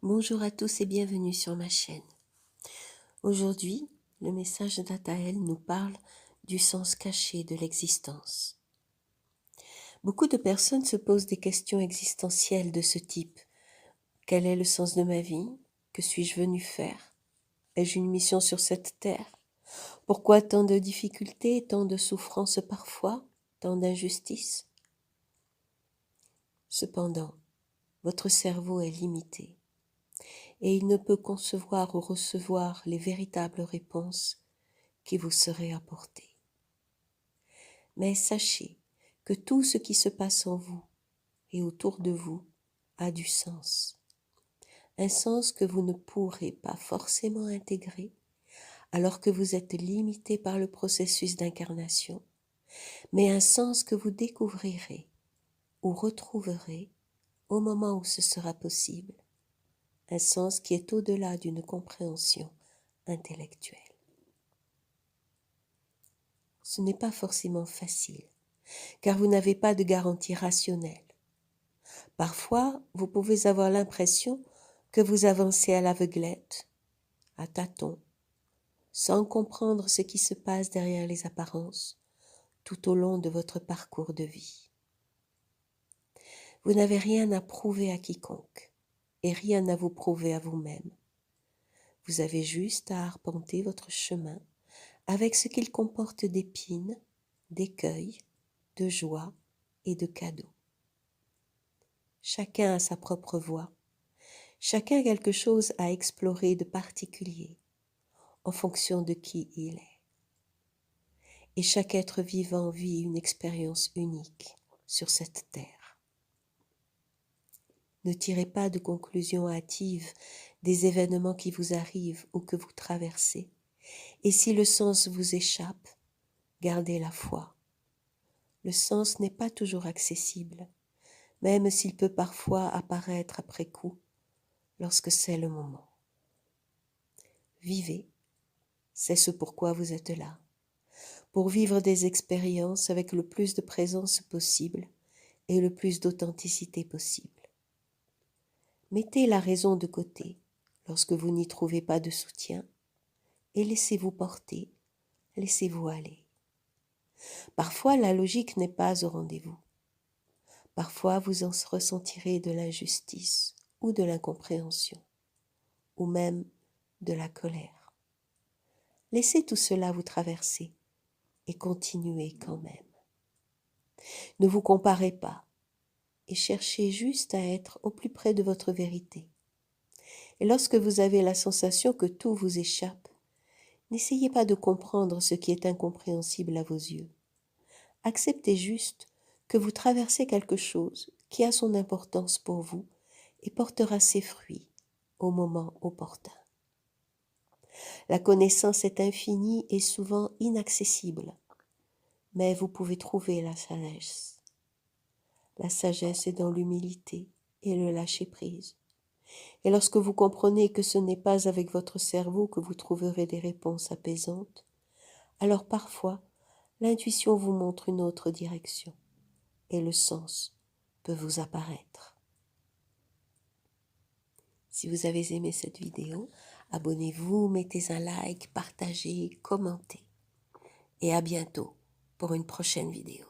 Bonjour à tous et bienvenue sur ma chaîne. Aujourd'hui, le message d'Athaël nous parle du sens caché de l'existence. Beaucoup de personnes se posent des questions existentielles de ce type. Quel est le sens de ma vie? Que suis-je venu faire? Ai-je une mission sur cette terre? Pourquoi tant de difficultés, tant de souffrances parfois, tant d'injustices? Cependant, votre cerveau est limité et il ne peut concevoir ou recevoir les véritables réponses qui vous seraient apportées. Mais sachez que tout ce qui se passe en vous et autour de vous a du sens. Un sens que vous ne pourrez pas forcément intégrer alors que vous êtes limité par le processus d'incarnation, mais un sens que vous découvrirez ou retrouverez au moment où ce sera possible. Un sens qui est au-delà d'une compréhension intellectuelle. Ce n'est pas forcément facile, car vous n'avez pas de garantie rationnelle. Parfois, vous pouvez avoir l'impression que vous avancez à l'aveuglette, à tâtons, sans comprendre ce qui se passe derrière les apparences, tout au long de votre parcours de vie. Vous n'avez rien à prouver à quiconque, et rien à vous prouver à vous-même. Vous avez juste à arpenter votre chemin avec ce qu'il comporte d'épines, d'écueils, de joie et de cadeaux. Chacun a sa propre voie, chacun a quelque chose à explorer de particulier, en fonction de qui il est. Et chaque être vivant vit une expérience unique sur cette terre. Ne tirez pas de conclusions hâtives des événements qui vous arrivent ou que vous traversez. Et si le sens vous échappe, gardez la foi. Le sens n'est pas toujours accessible, même s'il peut parfois apparaître après coup, lorsque c'est le moment. Vivez, c'est ce pourquoi vous êtes là, pour vivre des expériences avec le plus de présence possible et le plus d'authenticité possible. Mettez la raison de côté lorsque vous n'y trouvez pas de soutien et laissez-vous porter, laissez-vous aller. Parfois, la logique n'est pas au rendez-vous. Parfois, vous en ressentirez de l'injustice ou de l'incompréhension, ou même de la colère. Laissez tout cela vous traverser et continuez quand même. Ne vous comparez pas et cherchez juste à être au plus près de votre vérité. Et lorsque vous avez la sensation que tout vous échappe, n'essayez pas de comprendre ce qui est incompréhensible à vos yeux. Acceptez juste que vous traversez quelque chose qui a son importance pour vous et portera ses fruits au moment opportun. La connaissance est infinie et souvent inaccessible, mais vous pouvez trouver la sagesse. La sagesse est dans l'humilité et le lâcher-prise. Et lorsque vous comprenez que ce n'est pas avec votre cerveau que vous trouverez des réponses apaisantes, alors parfois, l'intuition vous montre une autre direction et le sens peut vous apparaître. Si vous avez aimé cette vidéo, abonnez-vous, mettez un like, partagez, commentez. Et à bientôt pour une prochaine vidéo.